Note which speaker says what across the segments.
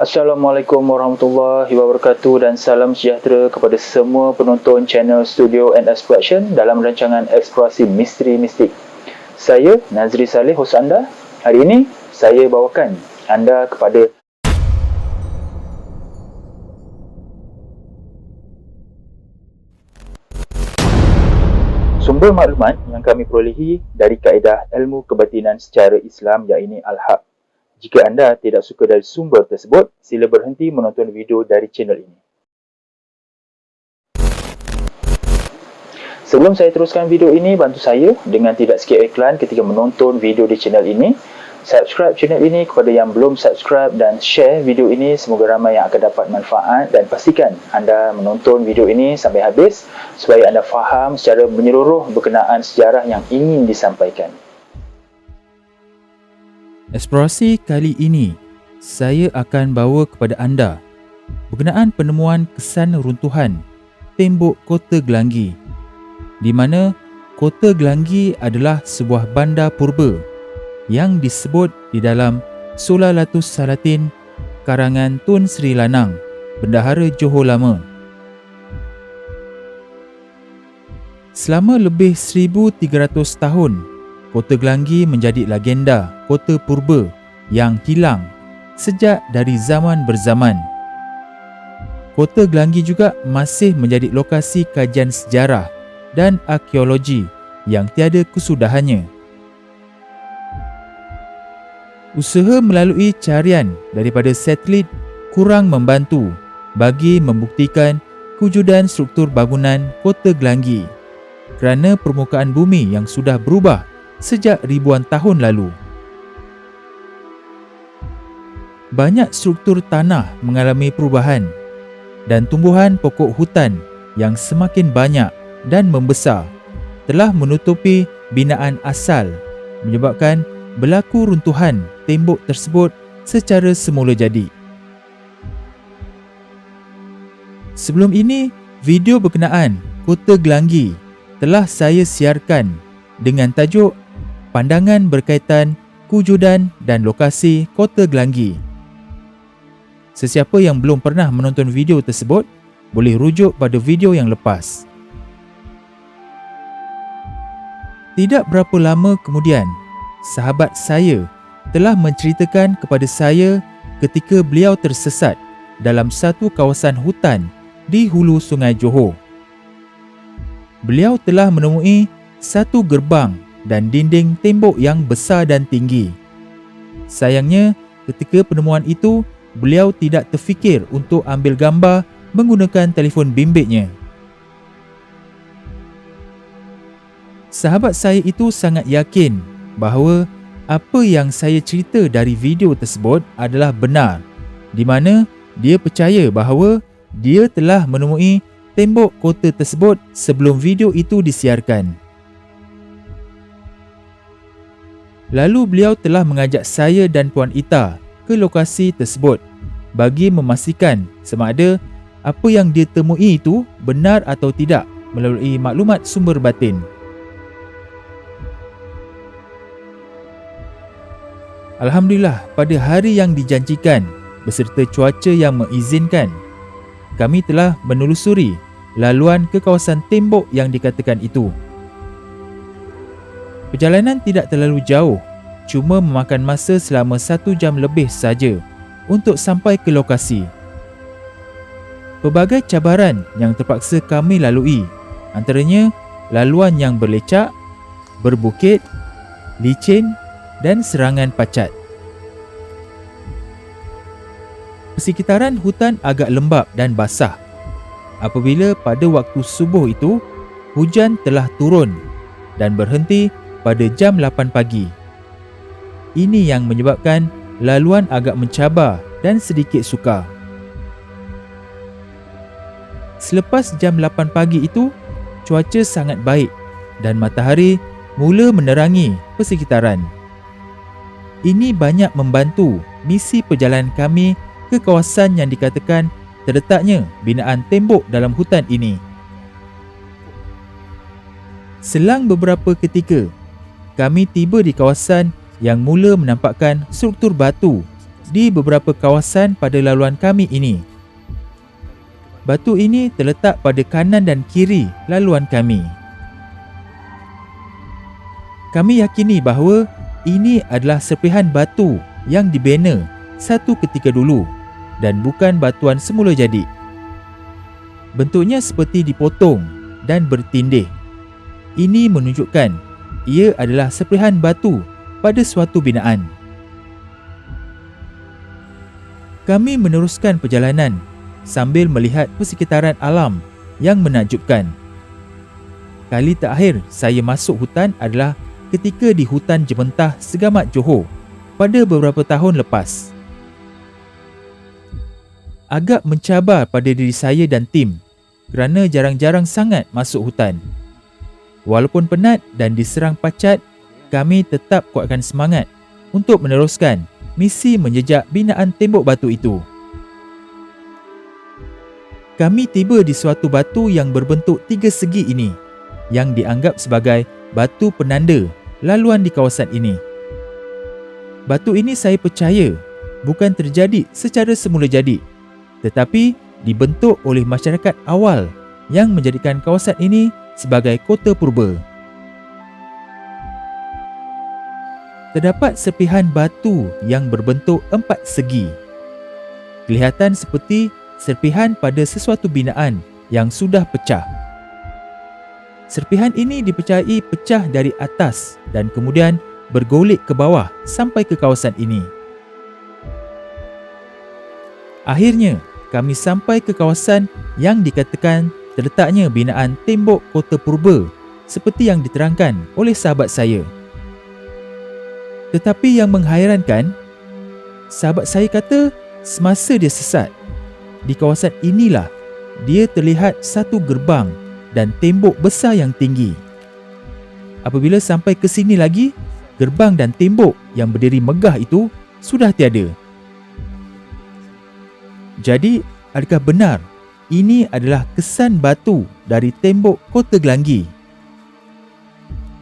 Speaker 1: Assalamualaikum warahmatullahi wabarakatuh dan salam sejahtera kepada semua penonton channel Studio and Exploration dalam rancangan Eksplorasi Misteri Mistik. Saya Nazri Saleh, hos anda. Hari ini saya bawakan anda kepada sumber maklumat yang kami perolehi dari kaedah ilmu kebatinan secara Islam, iaitu Al-Haq. Jika anda tidak suka dari sumber tersebut, sila berhenti menonton video dari channel ini. Sebelum saya teruskan video ini, bantu saya dengan tidak skip iklan ketika menonton video di channel ini. Subscribe channel ini kepada yang belum subscribe dan share video ini, semoga ramai yang akan dapat manfaat, dan pastikan anda menonton video ini sampai habis supaya anda faham secara menyeluruh berkenaan sejarah yang ingin disampaikan.
Speaker 2: Eksplorasi kali ini, saya akan bawa kepada anda berkenaan penemuan kesan runtuhan tembok Kota Gelanggi, di mana Kota Gelanggi adalah sebuah bandar purba yang disebut di dalam Sulalatus Salatin karangan Tun Sri Lanang, Bendahara Johor Lama. Selama lebih 1300 tahun, Kota Gelanggi menjadi legenda kota purba yang hilang sejak dari zaman berzaman. Kota Gelanggi juga masih menjadi lokasi kajian sejarah dan arkeologi yang tiada kesudahannya. Usaha melalui carian daripada satelit kurang membantu bagi membuktikan kewujudan struktur bangunan Kota Gelanggi kerana permukaan bumi yang sudah berubah sejak ribuan tahun lalu. Banyak struktur tanah mengalami perubahan dan tumbuhan pokok hutan yang semakin banyak dan membesar telah menutupi binaan asal, menyebabkan berlaku runtuhan tembok tersebut secara semula jadi. Sebelum ini, video berkenaan Kota Gelanggi telah saya siarkan dengan tajuk Pandangan berkaitan kewujudan dan lokasi Kota Gelanggi. Sesiapa yang belum pernah menonton video tersebut, boleh rujuk pada video yang lepas. Tidak berapa lama kemudian, sahabat saya telah menceritakan kepada saya ketika beliau tersesat dalam satu kawasan hutan di hulu Sungai Johor. Beliau telah menemui satu gerbang dan dinding tembok yang besar dan tinggi. Sayangnya, ketika penemuan itu, beliau tidak terfikir untuk ambil gambar menggunakan telefon bimbitnya. Sahabat saya itu sangat yakin bahawa apa yang saya cerita dari video tersebut adalah benar, di mana dia percaya bahawa dia telah menemui tembok kota tersebut sebelum video itu disiarkan. Lalu beliau telah mengajak saya dan Puan Ita ke lokasi tersebut bagi memastikan sama ada apa yang dia temui itu benar atau tidak melalui maklumat sumber batin. Alhamdulillah, pada hari yang dijanjikan beserta cuaca yang mengizinkan, kami telah menelusuri laluan ke kawasan tembok yang dikatakan itu. Perjalanan tidak terlalu jauh, cuma memakan masa selama 1 jam lebih saja untuk sampai ke lokasi. Pelbagai cabaran yang terpaksa kami lalui, antaranya laluan yang berlecak, berbukit, licin dan serangan pacat. Persekitaran hutan agak lembap dan basah. Apabila pada waktu subuh itu, hujan telah turun dan berhenti pada jam 8 pagi. Ini yang menyebabkan laluan agak mencabar dan sedikit sukar. Selepas jam 8 pagi itu, cuaca sangat baik dan matahari mula menerangi persekitaran. Ini banyak membantu misi perjalanan kami ke kawasan yang dikatakan terletaknya binaan tembok dalam hutan ini. Selang beberapa ketika, kami tiba di kawasan yang mula menampakkan struktur batu di beberapa kawasan pada laluan kami ini. Batu ini terletak pada kanan dan kiri laluan kami. Kami yakini bahawa ini adalah serpihan batu yang dibina satu ketika dulu dan bukan batuan semula jadi. Bentuknya seperti dipotong dan bertindih. Ini menunjukkan ia adalah serpihan batu pada suatu binaan. Kami meneruskan perjalanan sambil melihat persekitaran alam yang menakjubkan. Kali terakhir saya masuk hutan adalah ketika di hutan Jementah Segamat Johor pada beberapa tahun lepas. Agak mencabar pada diri saya dan tim kerana jarang-jarang sangat masuk hutan. Walaupun penat dan diserang pacat, kami tetap kuatkan semangat untuk meneruskan misi menjejak binaan tembok batu itu. Kami tiba di suatu batu yang berbentuk tiga segi ini yang dianggap sebagai batu penanda laluan di kawasan ini. Batu ini saya percaya bukan terjadi secara semula jadi, tetapi dibentuk oleh masyarakat awal yang menjadikan kawasan ini sebagai kota purba. Terdapat serpihan batu yang berbentuk empat segi. Kelihatan seperti serpihan pada sesuatu binaan yang sudah pecah. Serpihan ini dipercayai pecah dari atas dan kemudian bergolek ke bawah sampai ke kawasan ini. Akhirnya, kami sampai ke kawasan yang dikatakan terletaknya binaan tembok kota purba seperti yang diterangkan oleh sahabat saya. Tetapi yang menghairankan, sahabat saya kata semasa dia sesat, di kawasan inilah dia terlihat satu gerbang dan tembok besar yang tinggi. Apabila sampai ke sini lagi, gerbang dan tembok yang berdiri megah itu sudah tiada. Jadi, adakah benar ini adalah kesan batu dari tembok Kota Gelanggi?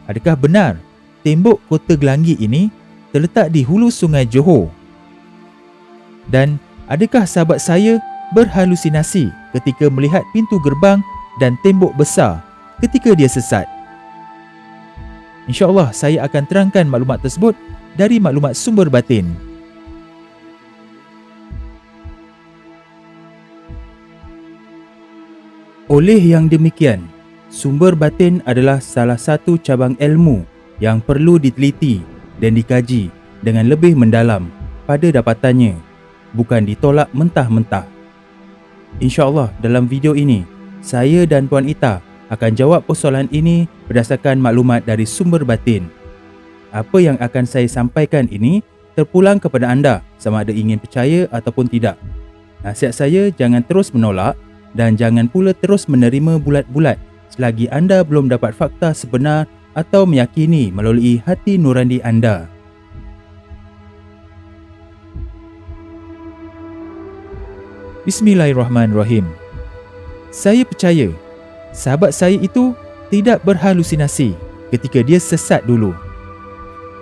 Speaker 2: Adakah benar tembok Kota Gelanggi ini terletak di hulu sungai Johor? Dan adakah sahabat saya berhalusinasi ketika melihat pintu gerbang dan tembok besar ketika dia sesat? InsyaAllah saya akan terangkan maklumat tersebut dari maklumat sumber batin. Oleh yang demikian, sumber batin adalah salah satu cabang ilmu yang perlu diteliti dan dikaji dengan lebih mendalam pada dapatannya, bukan ditolak mentah-mentah. InsyaAllah dalam video ini, saya dan Puan Ita akan jawab persoalan ini berdasarkan maklumat dari sumber batin. Apa yang akan saya sampaikan ini terpulang kepada anda sama ada ingin percaya ataupun tidak. Nasihat saya jangan terus menolak dan jangan pula terus menerima bulat-bulat selagi anda belum dapat fakta sebenar atau meyakini melalui hati nurani anda. Bismillahirrahmanirrahim. Saya percaya sahabat saya itu tidak berhalusinasi ketika dia sesat dulu.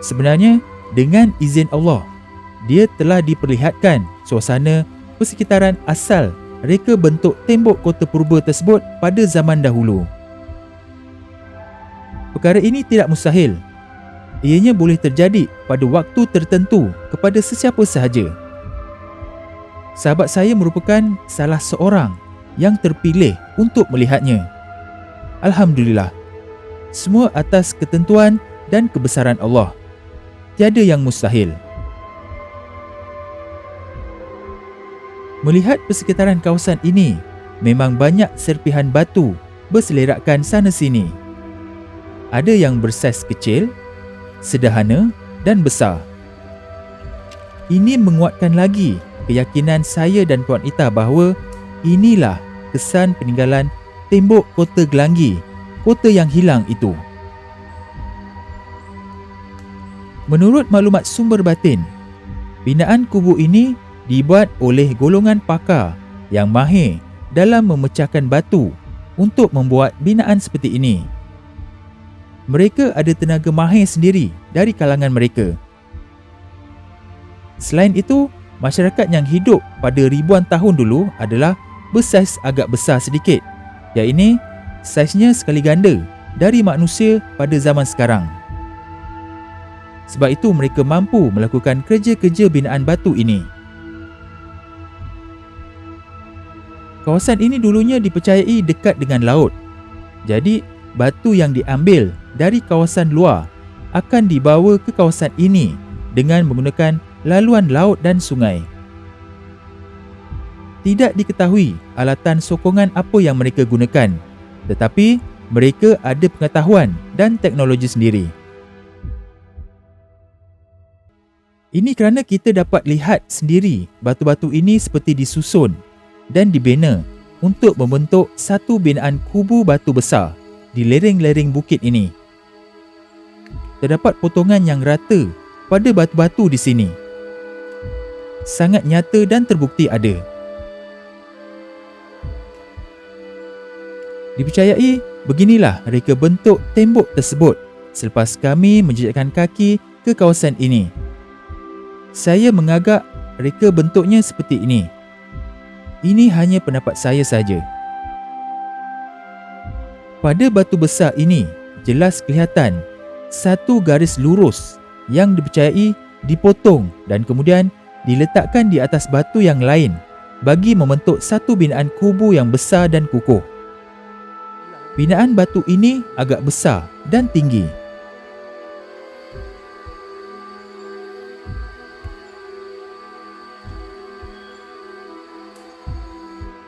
Speaker 2: Sebenarnya, dengan izin Allah, dia telah diperlihatkan suasana persekitaran asal reka bentuk tembok kota purba tersebut pada zaman dahulu. Perkara ini tidak mustahil. Ianya boleh terjadi pada waktu tertentu kepada sesiapa sahaja. Sahabat saya merupakan salah seorang yang terpilih untuk melihatnya. Alhamdulillah, semua atas ketentuan dan kebesaran Allah. Tiada yang mustahil. Melihat persekitaran kawasan ini, memang banyak serpihan batu berselerakkan sana sini. Ada yang bersaiz kecil, sederhana dan besar. Ini menguatkan lagi keyakinan saya dan Puan Ita bahawa inilah kesan peninggalan tembok Kota Gelanggi, kota yang hilang itu. Menurut maklumat sumber batin, binaan kubu ini dibuat oleh golongan pakar yang mahir dalam memecahkan batu untuk membuat binaan seperti ini. Mereka ada tenaga mahir sendiri dari kalangan mereka. Selain itu, masyarakat yang hidup pada ribuan tahun dulu adalah bersaiz agak besar sedikit. Yang ini saiznya sekali ganda dari manusia pada zaman sekarang. Sebab itu mereka mampu melakukan kerja-kerja binaan batu ini. Kawasan ini dulunya dipercayai dekat dengan laut. Jadi, batu yang diambil dari kawasan luar akan dibawa ke kawasan ini dengan menggunakan laluan laut dan sungai. Tidak diketahui alatan sokongan apa yang mereka gunakan, tetapi mereka ada pengetahuan dan teknologi sendiri. Ini kerana kita dapat lihat sendiri batu-batu ini seperti disusun dan dibina untuk membentuk satu binaan kubu batu besar di lereng-lereng bukit ini. Terdapat potongan yang rata pada batu-batu di sini. Sangat nyata dan terbukti ada. Dipercayai beginilah reka bentuk tembok tersebut selepas kami menjejakkan kaki ke kawasan ini. Saya mengagak reka bentuknya seperti ini. Ini hanya pendapat saya saja. Pada batu besar ini, jelas kelihatan satu garis lurus yang dipercayai dipotong dan kemudian diletakkan di atas batu yang lain bagi membentuk satu binaan kubu yang besar dan kukuh. Binaan batu ini agak besar dan tinggi.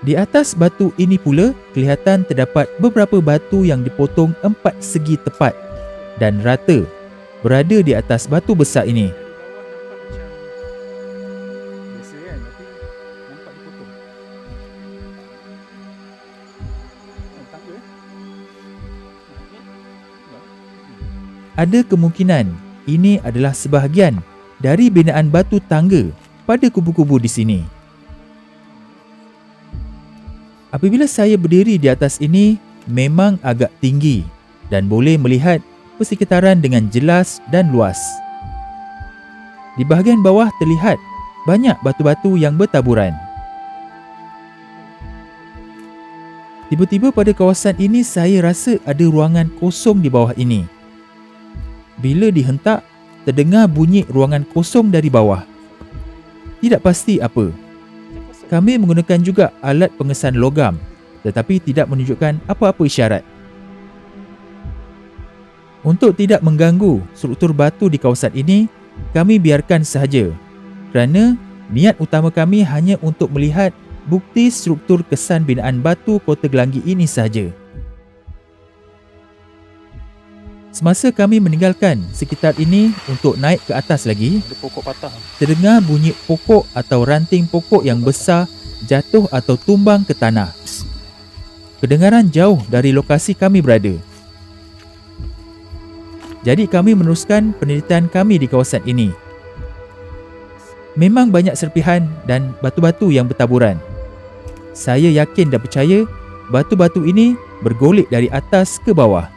Speaker 2: Di atas batu ini pula kelihatan terdapat beberapa batu yang dipotong 4 segi tepat dan rata berada di atas batu besar ini. Ada kemungkinan ini adalah sebahagian dari binaan batu tangga pada kubu-kubu di sini. Apabila saya berdiri di atas ini, memang agak tinggi dan boleh melihat persekitaran dengan jelas dan luas. Di bahagian bawah terlihat banyak batu-batu yang bertaburan. Tiba-tiba pada kawasan ini saya rasa ada ruangan kosong di bawah ini. Bila dihentak, terdengar bunyi ruangan kosong dari bawah. Tidak pasti apa. Kami menggunakan juga alat pengesan logam, tetapi tidak menunjukkan apa-apa isyarat. Untuk tidak mengganggu struktur batu di kawasan ini, kami biarkan sahaja kerana niat utama kami hanya untuk melihat bukti struktur kesan binaan batu Kota Gelanggi ini sahaja. Semasa kami meninggalkan sekitar ini untuk naik ke atas lagi, terdengar bunyi pokok atau ranting pokok yang besar jatuh atau tumbang ke tanah. Kedengaran jauh dari lokasi kami berada. Jadi kami meneruskan penelitian kami di kawasan ini. Memang banyak serpihan dan batu-batu yang bertaburan. Saya yakin dan percaya batu-batu ini bergolek dari atas ke bawah.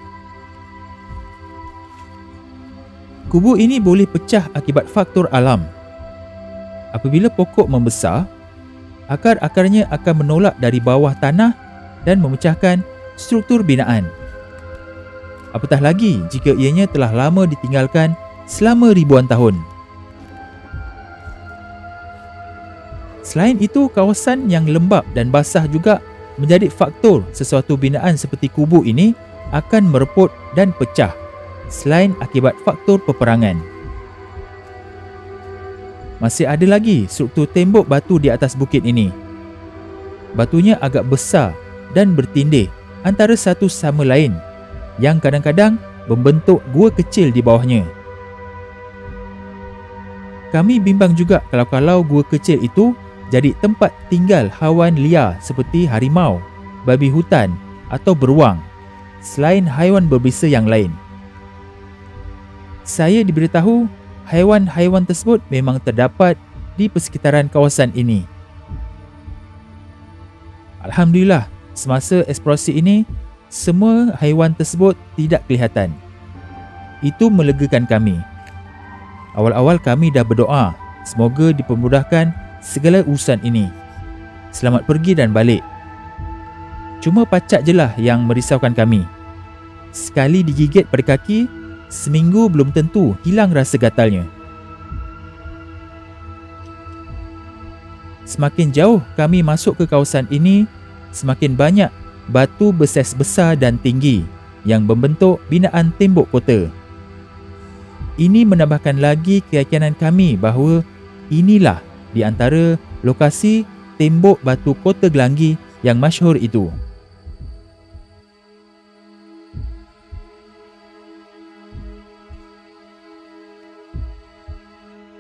Speaker 2: Kubu ini boleh pecah akibat faktor alam. Apabila pokok membesar, akar-akarnya akan menolak dari bawah tanah dan memecahkan struktur binaan. Apatah lagi jika ianya telah lama ditinggalkan selama ribuan tahun. Selain itu, kawasan yang lembap dan basah juga menjadi faktor sesuatu binaan seperti kubu ini akan mereput dan pecah selain akibat faktor peperangan. Masih ada lagi struktur tembok batu di atas bukit ini. Batunya agak besar dan bertindih antara satu sama lain yang kadang-kadang membentuk gua kecil di bawahnya. Kami bimbang juga kalau gua kecil itu jadi tempat tinggal haiwan liar seperti harimau, babi hutan atau beruang selain haiwan berbisa yang lain. Saya diberitahu haiwan-haiwan tersebut memang terdapat di persekitaran kawasan ini. Alhamdulillah, semasa eksplorasi ini, semua haiwan tersebut tidak kelihatan. Itu melegakan kami. Awal-awal kami dah berdoa, semoga dipermudahkan segala urusan ini. Selamat pergi dan balik. Cuma pacak je lah yang merisaukan kami. Sekali digigit pada kaki, seminggu belum tentu hilang rasa gatalnya. Semakin jauh kami masuk ke kawasan ini, semakin banyak batu beses besar dan tinggi yang membentuk binaan tembok kota. Ini menambahkan lagi keyakinan kami bahawa inilah di antara lokasi tembok batu Kota Gelanggi yang masyhur itu.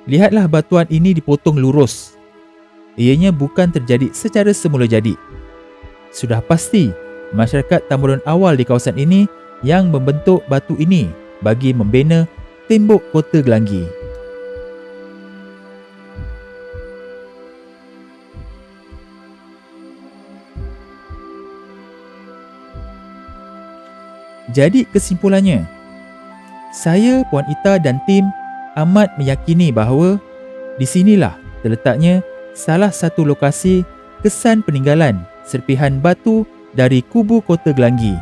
Speaker 2: Lihatlah batuan ini dipotong lurus. Ianya bukan terjadi secara semula jadi. Sudah pasti masyarakat tamadun awal di kawasan ini yang membentuk batu ini bagi membina tembok Kota Gelanggi. Jadi kesimpulannya, saya, Puan Ita dan tim amat meyakini bahawa di sinilah terletaknya salah satu lokasi kesan peninggalan serpihan batu dari kubu Kota Gelanggi.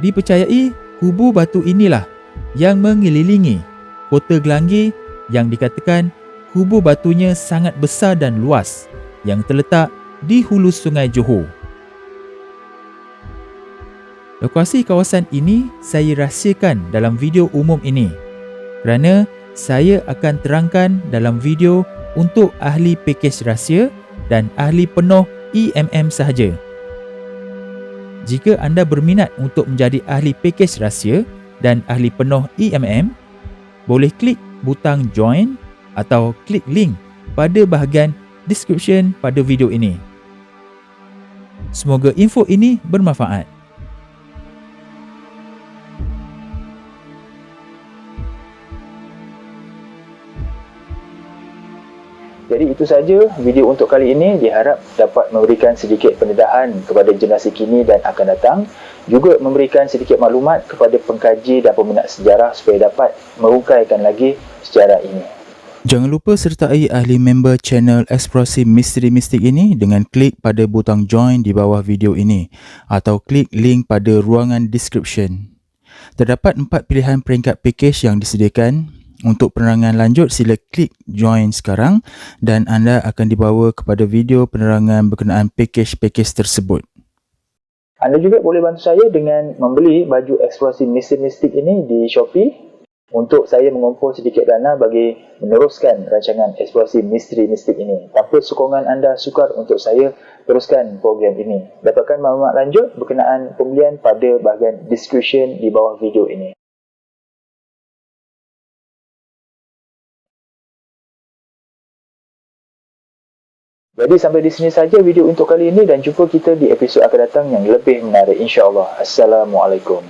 Speaker 2: Dipercayai kubu batu inilah yang mengelilingi Kota Gelanggi yang dikatakan kubu batunya sangat besar dan luas yang terletak di hulu Sungai Johor. Lokasi kawasan ini saya rahsiakan dalam video umum ini kerana saya akan terangkan dalam video untuk ahli pakej rahsia dan ahli penuh EMM sahaja. Jika anda berminat untuk menjadi ahli pakej rahsia dan ahli penuh EMM, boleh klik butang join atau klik link pada bahagian description pada video ini. Semoga info ini bermanfaat.
Speaker 1: Jadi itu saja video untuk kali ini, diharap dapat memberikan sedikit pendedahan kepada generasi kini dan akan datang, juga memberikan sedikit maklumat kepada pengkaji dan peminat sejarah supaya dapat merungkaikan lagi sejarah ini.
Speaker 2: Jangan lupa sertai ahli member channel Eksplorasi Misteri Mistik ini dengan klik pada butang join di bawah video ini atau klik link pada ruangan description. Terdapat 4 pilihan peringkat pakej yang disediakan. Untuk penerangan lanjut, sila klik join sekarang dan anda akan dibawa kepada video penerangan berkenaan pakej-pakej tersebut.
Speaker 1: Anda juga boleh bantu saya dengan membeli baju Eksplorasi Misteri Mistik ini di Shopee untuk saya mengumpul sedikit dana bagi meneruskan rancangan Eksplorasi Misteri Mistik ini. Tanpa sokongan anda sukar untuk saya teruskan program ini. Dapatkan maklumat lanjut berkenaan pembelian pada bahagian description di bawah video ini. Jadi sampai di sini saja video untuk kali ini dan jumpa kita di episod akan datang yang lebih menarik insya-Allah. Assalamualaikum.